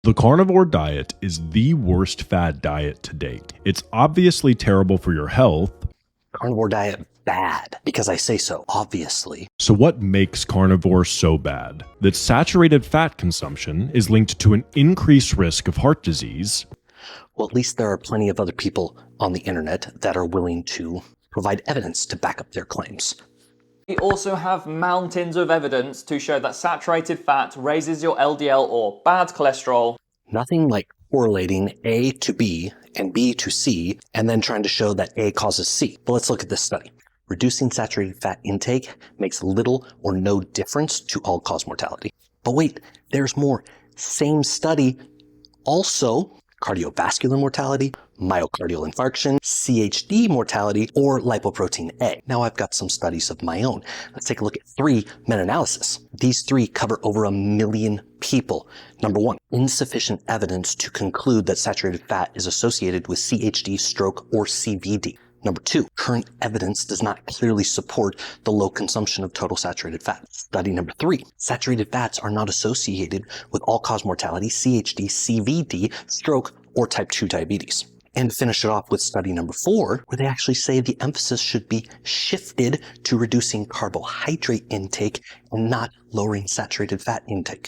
The carnivore diet is the worst fad diet to date. It's obviously terrible for your health. Carnivore diet bad, because I say so, obviously. So what makes carnivore so bad? That saturated fat consumption is linked to an increased risk of heart disease. Well, at least there are plenty of other people on the internet that are willing to provide evidence to back up their claims. We also have mountains of evidence to show that saturated fat raises your LDL or bad cholesterol. Nothing like correlating A to B and B to C and then trying to show that A causes C. But let's look at this study. Reducing saturated fat intake makes little or no difference to all-cause mortality. But wait, there's more. Same study also cardiovascular mortality, myocardial infarction, CHD mortality, or lipoprotein A. Now I've got some studies of my own. Let's take a look at 3 meta-analysis. These 3 cover over 1 million people. Number 1, insufficient evidence to conclude that saturated fat is associated with CHD, stroke, or CVD. Number 2, current evidence does not clearly support the low consumption of total saturated fat. Study number 3, saturated fats are not associated with all-cause mortality, CHD, CVD, stroke, or type 2 diabetes. And finish it off with study number 4, where they actually say the emphasis should be shifted to reducing carbohydrate intake and not lowering saturated fat intake.